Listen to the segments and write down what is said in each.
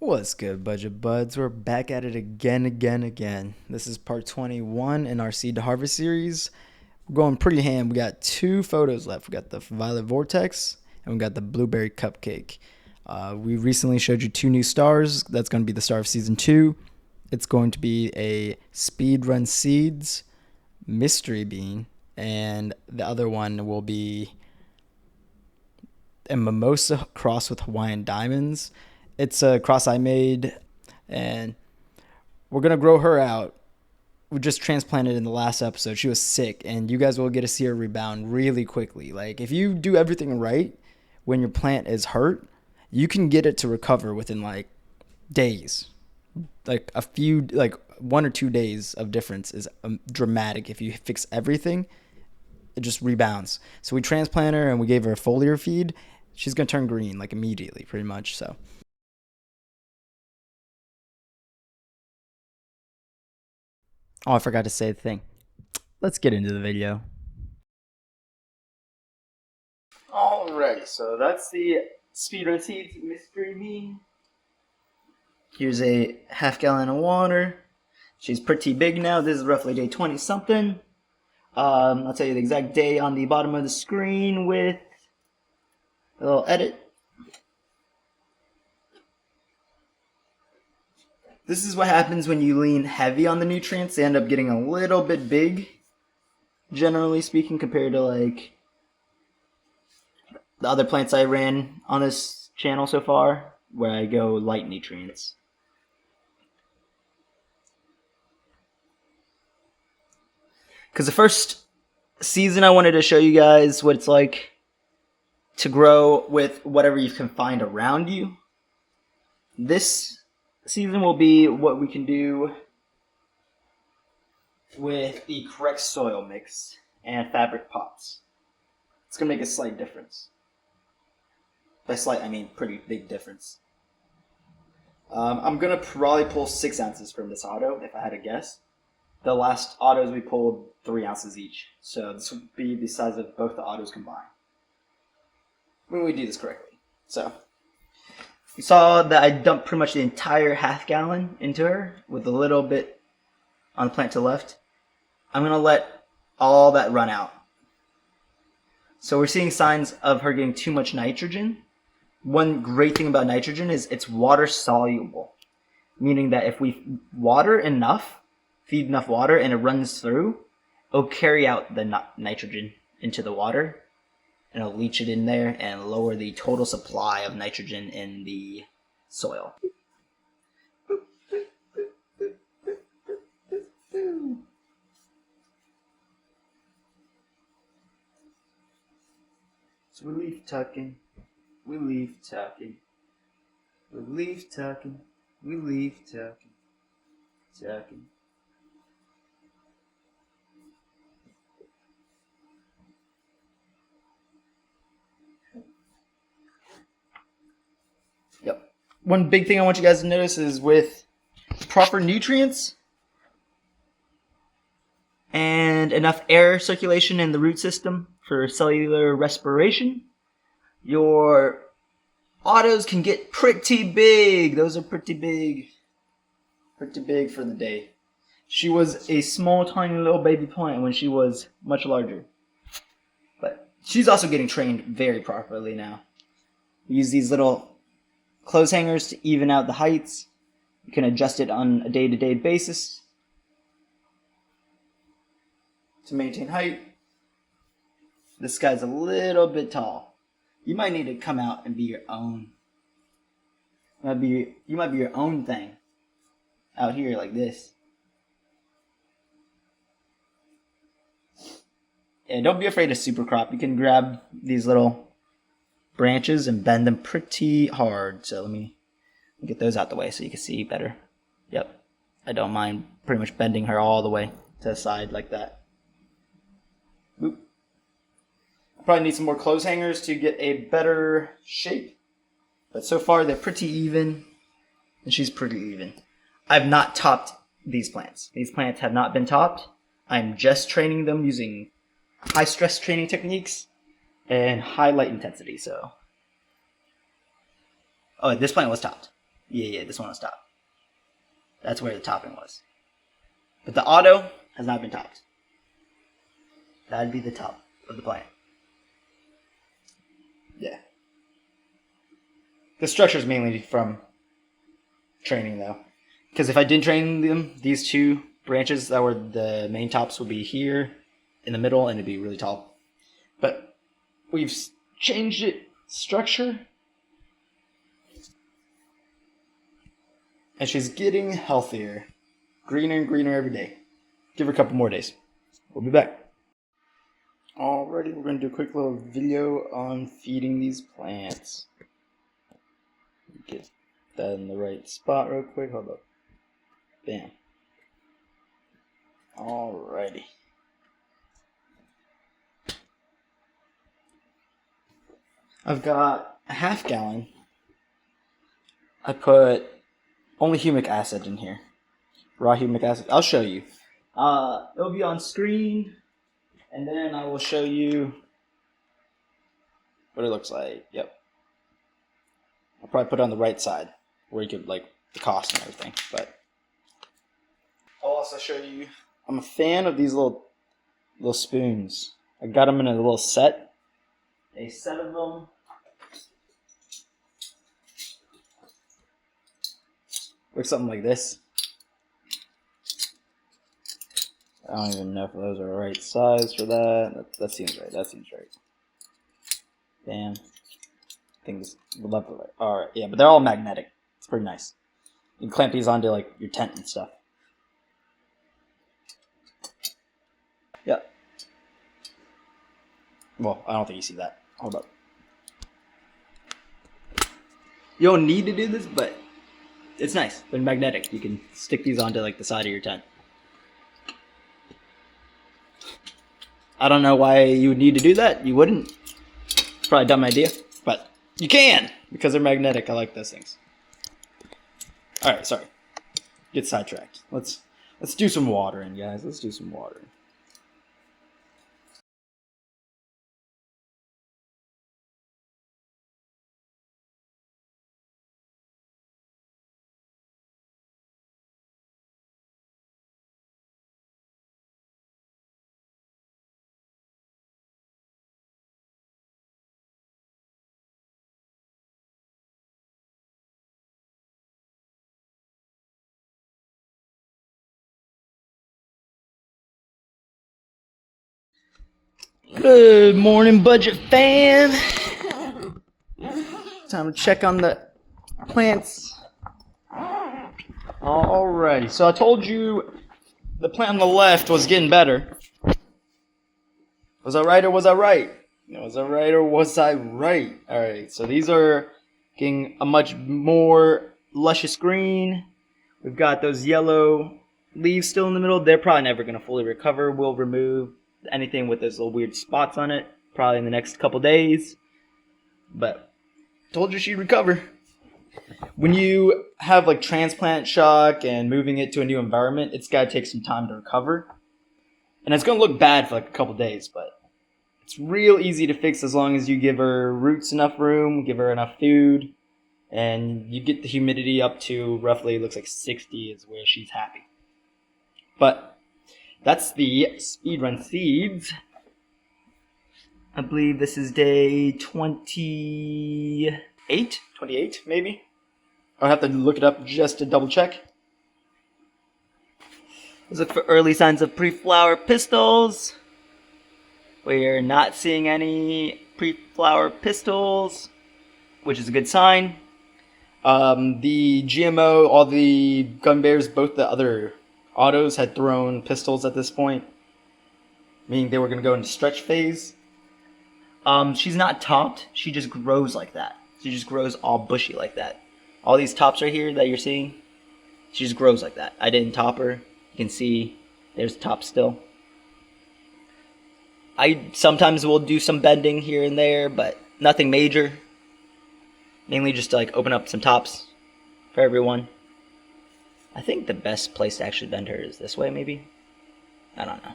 What's good, budget buds? We're back at it again. This is part 21 in our seed to harvest series. We're going pretty ham. We got two photos left. We got the violet vortex and we got the blueberry cupcake. We recently showed you two new stars. That's going to be the star of season 2. It's going to be a speedrun seeds mystery bean, and the other one will be a mimosa cross with Hawaiian diamonds. It's a cross I made, and we're going to grow her out. We just transplanted in the last episode. She was sick, and you guys will get to see her rebound really quickly. Like, if you do everything right when your plant is hurt, you can get it to recover within, like, days. Like, 1 or 2 days of difference is dramatic. If you fix everything, it just rebounds. So we transplanted her, and we gave her a foliar feed. She's going to turn green, like, immediately, pretty much, so. Oh, I forgot to say the thing. Let's get into the video. Alrighty, so that's the speedrun seeds mystery bean. Here's a half-gallon of water. She's pretty big now. This is roughly day 20 something. I'll tell you the exact day on the bottom of the screen with a little edit. This is what happens when you lean heavy on the nutrients. They end up getting a little bit big, generally speaking, compared to like the other plants I ran on this channel so far, where I go light nutrients. Because the first season I wanted to show you guys what it's like to grow with whatever you can find around you. This season will be what we can do with the correct soil mix and fabric pots. It's going to make a slight difference. By slight, I mean pretty big difference. I'm going to probably pull 6 ounces from this auto, if I had to guess. The last autos we pulled 3 ounces each. So this would be the size of both the autos combined, when we do this correctly. So you saw that I dumped pretty much the entire half-gallon into her with a little bit on the plant to the left. I'm going to let all that run out. So we're seeing signs of her getting too much nitrogen. One great thing about nitrogen is it's water soluble, meaning that if we water enough, feed enough water, and it runs through, it'll carry out the nitrogen into the water, and it'll leach it in there and lower the total supply of nitrogen in the soil. So we leaf tucking, we leaf tucking, we leaf tucking, we leaf tucking, tucking. Yep. One big thing I want you guys to notice is with proper nutrients and enough air circulation in the root system for cellular respiration, your autos can get pretty big. Those are pretty big. Pretty big for the day. She was a small, tiny little baby plant when she was much larger. But she's also getting trained very properly now. We use these little clothes hangers to even out the heights. You can adjust it on a day-to-day basis to maintain height. This guy's a little bit tall. You might need to come out and be your own. You might be your own thing out here like this. And don't be afraid to super crop. You can grab these little branches and bend them pretty hard. So let me get those out the way so you can see better. Yep, I don't mind pretty much bending her all the way to the side like that. Boop. Probably need some more clothes hangers to get a better shape, but so far they're pretty even, and she's pretty even. I've not topped these plants. These plants have not been topped. I'm just training them using high stress training techniques and high light intensity. So, oh, this plant was topped. Yeah, this one was top. That's where the topping was. But the auto has not been topped. That'd be the top of the plant. Yeah. The structure is mainly from training, though. Because if I didn't train them, these two branches that were the main tops would be here in the middle, and it'd be really tall. But we've changed it structure. And she's getting healthier. Greener and greener every day. Give her a couple more days. We'll be back. Alrighty, we're going to do a quick little video on feeding these plants. Get that in the right spot real quick. Hold up. Bam. Alrighty. I've got a half gallon. I put only humic acid in here. Raw humic acid. I'll show you. It'll be on screen, and then I will show you what it looks like. Yep. I'll probably put it on the right side where you could like the cost and everything. But I'll also show you. I'm a fan of these little spoons. I got them in a little set. A set of them. Looks something like this. I don't even know if those are the right size for that. That seems right. That seems right. Bam. I think this the left or right. Alright, yeah, but they're all magnetic. It's pretty nice. You can clamp these onto like your tent and stuff. Yeah. Well, I don't think you see that. Hold up. You don't need to do this, but it's nice. They're magnetic. You can stick these onto like the side of your tent. I don't know why you would need to do that. You wouldn't. It's probably a dumb idea, but you can because they're magnetic. I like those things. All right, sorry. Get sidetracked. Let's do some watering, guys. Let's do some watering. Good morning, budget fam. Time to check on the plants. Alrighty, so I told you the plant on the left was getting better. Was I right or was I right? Was I right or was I right? Alright, so these are getting a much more luscious green. We've got those yellow leaves still in the middle. They're probably never going to fully recover. We'll remove anything with those little weird spots on it probably in the next couple days. But told you she'd recover. When you have like transplant shock and moving it to a new environment, it's got to take some time to recover. And it's going to look bad for like a couple days, but it's real easy to fix as long as you give her roots enough room, give her enough food, and you get the humidity up to roughly, looks like 60 is where she's happy. But that's the speedrun seeds. I believe this is day 28? 28, maybe? I'll have to look it up just to double check. Let's look for early signs of pre-flower pistils. We're not seeing any pre-flower pistils, which is a good sign. The GMO, all the gun bears, both the other autos had thrown pistils at this point, meaning they were going to go into stretch phase. She's not topped. She just grows like that. She just grows all bushy like that. All these tops right here that you're seeing, she just grows like that. I didn't top her. You can see there's the top still. I sometimes will do some bending here and there, but nothing major. Mainly just to like open up some tops for everyone. I think the best place to actually bend her is this way, maybe? I don't know.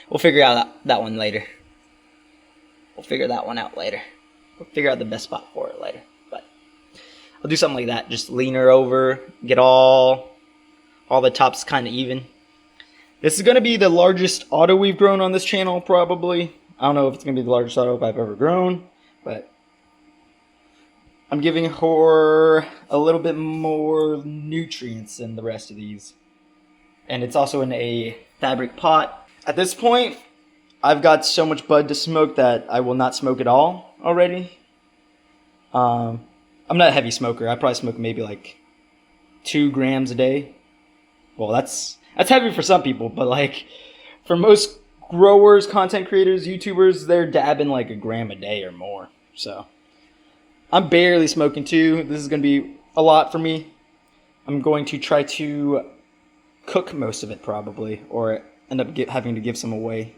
We'll figure out that one later. We'll figure that one out later. We'll figure out the best spot for it later. But I'll do something like that. Just lean her over, get all the tops kind of even. This is going to be the largest auto we've grown on this channel, probably. I don't know if it's going to be the largest auto I've ever grown, but I'm giving her a little bit more nutrients than the rest of these. And it's also in a fabric pot. At this point, I've got so much bud to smoke that I will not smoke at all already. I'm not a heavy smoker. I probably smoke maybe like 2 grams a day. Well, that's heavy for some people, but like for most growers, content creators, YouTubers, they're dabbing like 1 gram a day or more. So I'm barely smoking 2. This is going to be a lot for me. I'm going to try to cook most of it probably, or end up having to give some away.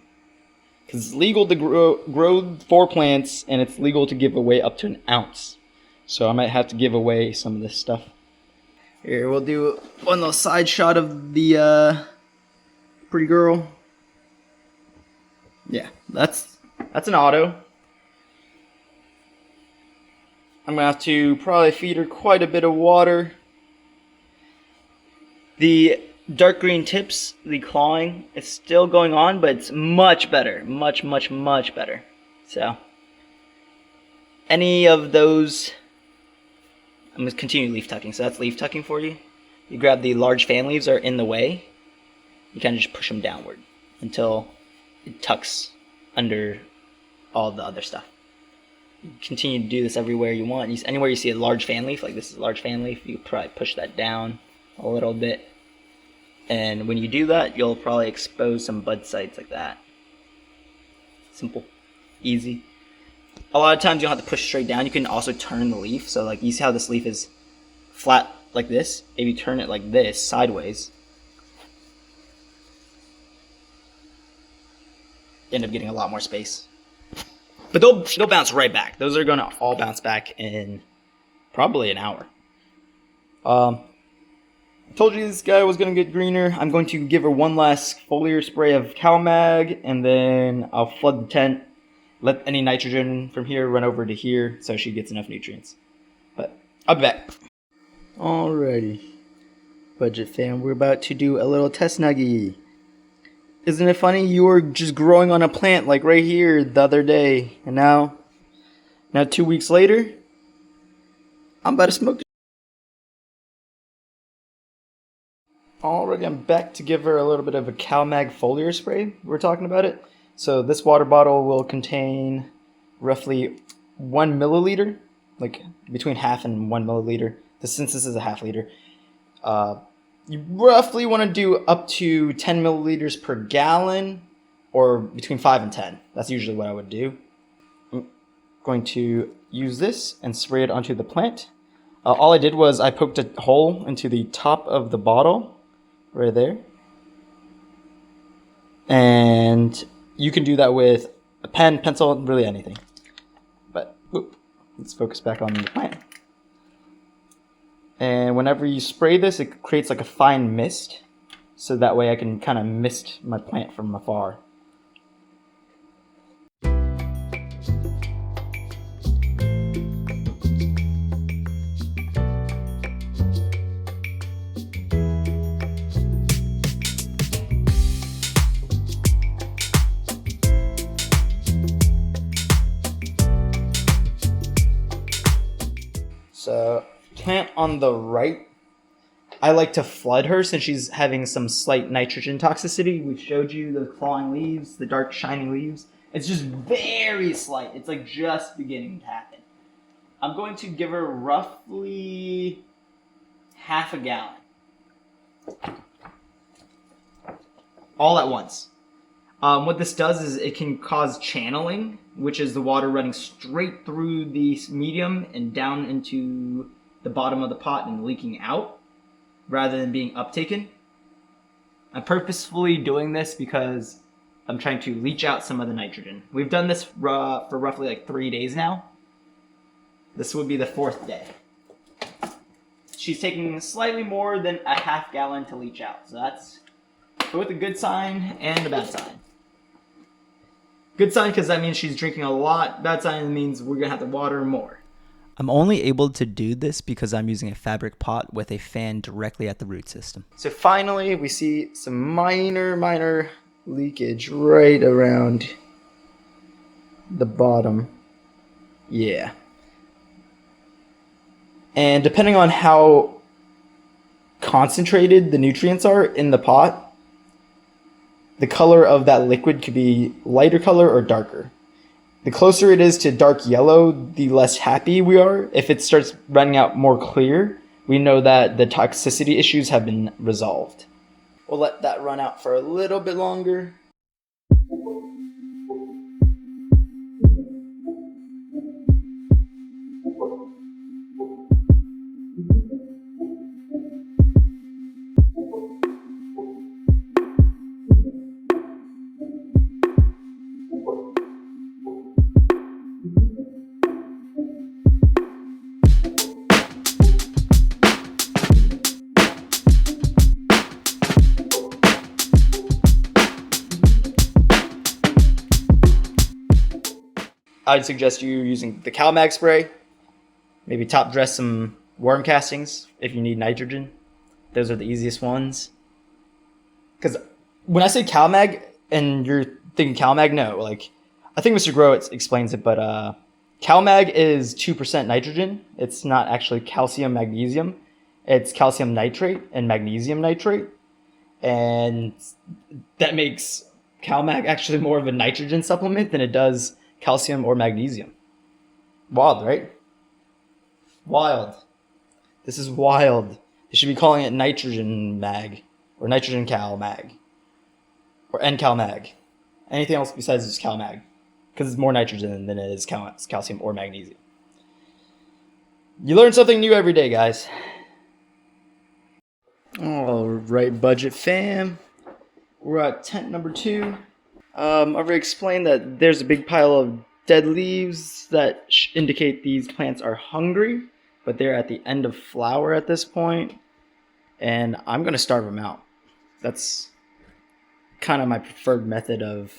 Because it's legal to grow 4 plants, and it's legal to give away up to 1 ounce. So I might have to give away some of this stuff. Here, we'll do one little side shot of the pretty girl. Yeah, that's an auto. I'm going to have to probably feed her quite a bit of water. The dark green tips, the clawing, is still going on, but it's much better. Much, much, much better. So, any of those, I'm going to continue leaf tucking. So that's leaf tucking for you. You grab the large fan leaves that are in the way. You kind of just push them downward until it tucks under all the other stuff. You continue to do this everywhere you want. Anywhere you see a large fan leaf, like this is a large fan leaf, you probably push that down a little bit. And when you do that, you'll probably expose some bud sites like that. Simple. Easy. A lot of times you'll have to push straight down. You can also turn the leaf. So like you see how this leaf is flat like this? If you turn it like this, sideways, you end up getting a lot more space. But they'll bounce right back. Those are going to all bounce back in probably 1 hour. I told you this guy was going to get greener. I'm going to give her one last foliar spray of CalMag, and then I'll flood the tent. Let any nitrogen from here run over to here so she gets enough nutrients. But I'll be back. Alrighty. Budget fam, we're about to do a little test nuggie. Isn't it funny? You were just growing on a plant like right here the other day. And now 2 weeks later, I'm about to smoke. Already, I'm back to give her a little bit of a CalMag foliar spray. We're talking about it. So this water bottle will contain roughly 1 milliliter, like between half and 1 milliliter. Since this is a half liter, you roughly want to do up to 10 milliliters per gallon, or between 5 and 10. That's usually what I would do. I'm going to use this and spray it onto the plant. All I did was I poked a hole into the top of the bottle. Right there. And you can do that with a pen, pencil, really anything. But let's focus back on the plant. And whenever you spray this, it creates like a fine mist. So that way I can kind of mist my plant from afar. So, plant on the right, I like to flood her since she's having some slight nitrogen toxicity. We showed you the clawing leaves, the dark shining leaves. It's just very slight. It's like just beginning to happen. I'm going to give her roughly half a gallon. All at once. What this does is it can cause channeling, which is the water running straight through the medium and down into the bottom of the pot and leaking out, rather than being uptaken. I'm purposefully doing this because I'm trying to leach out some of the nitrogen. We've done this for roughly like 3 days now. This would be the 4th day. She's taking slightly more than a half gallon to leach out. So that's both a good sign and a bad sign. Good sign because that means she's drinking a lot. Bad sign means we're going to have to water more. I'm only able to do this because I'm using a fabric pot with a fan directly at the root system. So finally, we see some minor leakage right around the bottom. Yeah. And depending on how concentrated the nutrients are in the pot, the color of that liquid could be lighter color or darker. The closer it is to dark yellow, the less happy we are. If it starts running out more clear, we know that the toxicity issues have been resolved. We'll let that run out for a little bit longer. I'd suggest you using the CalMag spray. Maybe top dress some worm castings if you need nitrogen. Those are the easiest ones. Because when I say CalMag and you're thinking CalMag, no, like I think Mr. Grow explains it, but CalMag is 2% nitrogen. It's not actually calcium magnesium. It's calcium nitrate and magnesium nitrate. And that makes CalMag actually more of a nitrogen supplement than it does calcium or magnesium. Wild, right? Wild. This is wild. They should be calling it nitrogen mag or nitrogen cal mag or NCal mag. Anything else besides just cal mag, because it's more nitrogen than it is calcium or magnesium. You learn something new every day, guys. All right, budget fam. We're at tent number 2. I've already explained that there's a big pile of dead leaves that indicate these plants are hungry, but they're at the end of flower at this point, and I'm going to starve them out. That's kind of my preferred method of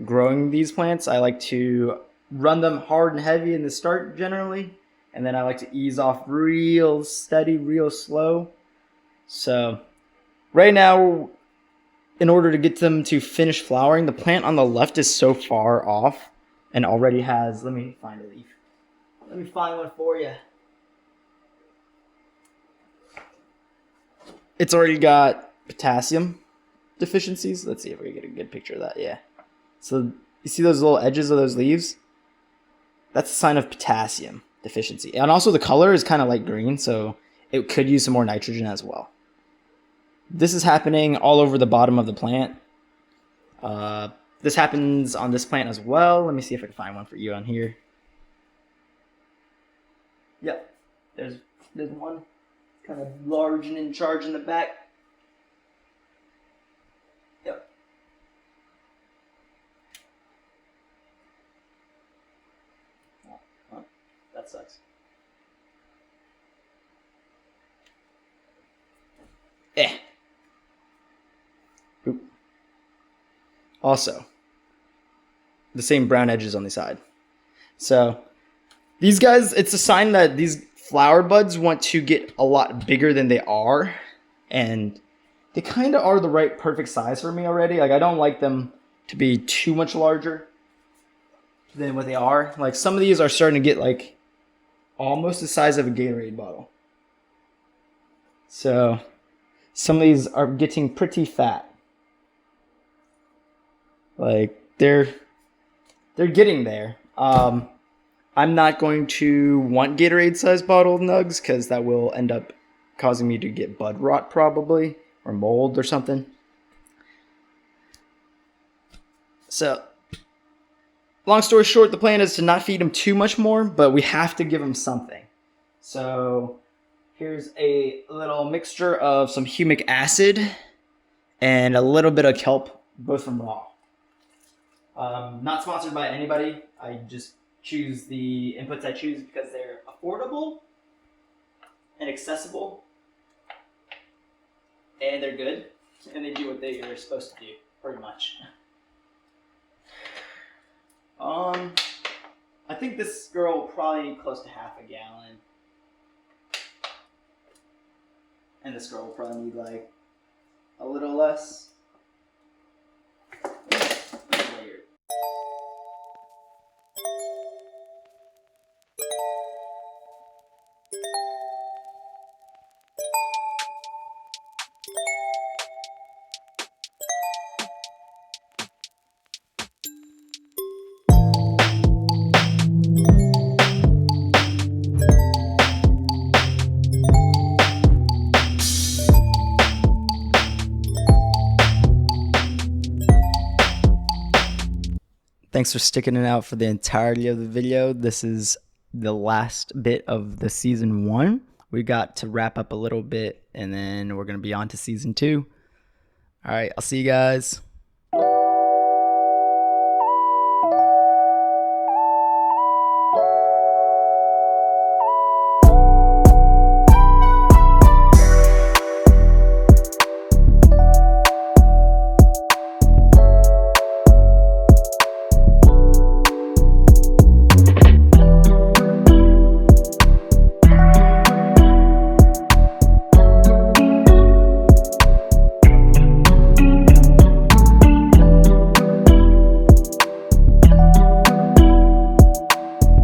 growing these plants. I like to run them hard and heavy in the start generally, and then I like to ease off real steady, real slow. So right now, in order to get them to finish flowering, the plant on the left is so far off and already has, let me find a leaf. Let me find one for you. It's already got potassium deficiencies. Let's see if we can get a good picture of that. Yeah. So you see those little edges of those leaves? That's a sign of potassium deficiency. And also the color is kind of light green, so it could use some more nitrogen as well. This is happening all over the bottom of the plant. This happens on this plant as well. Let me see if I can find one for you on here. Yep, there's one kind of large and in charge in the back. Yep. Oh, that sucks. Oop. Also, the same brown edges on the side. So these guys, it's a sign that these flower buds want to get a lot bigger than they are, and they kind of are the right perfect size for me already. Like I don't like them to be too much larger than what they are. Like some of these are starting to get like almost the size of a Gatorade bottle. So some of these are getting pretty fat. Like they're getting there. I'm not going to want Gatorade sized bottle nugs because that will end up causing me to get bud rot probably, or mold or something. So long story short, the plan is to not feed them too much more, but we have to give them something. So here's a little mixture of some humic acid and a little bit of kelp, both from raw. Not sponsored by anybody. I just choose the inputs I choose because they're affordable and accessible, and they're good, and they do what they are supposed to do, pretty much. I I think this girl will probably need close to half a gallon. And this girl will probably need like a little less. Layered. Thanks for sticking it out for the entirety of the video. This is the last bit of the season 1. We got to wrap up a little bit, and then we're going to be on to season 2. All right, I'll see you guys.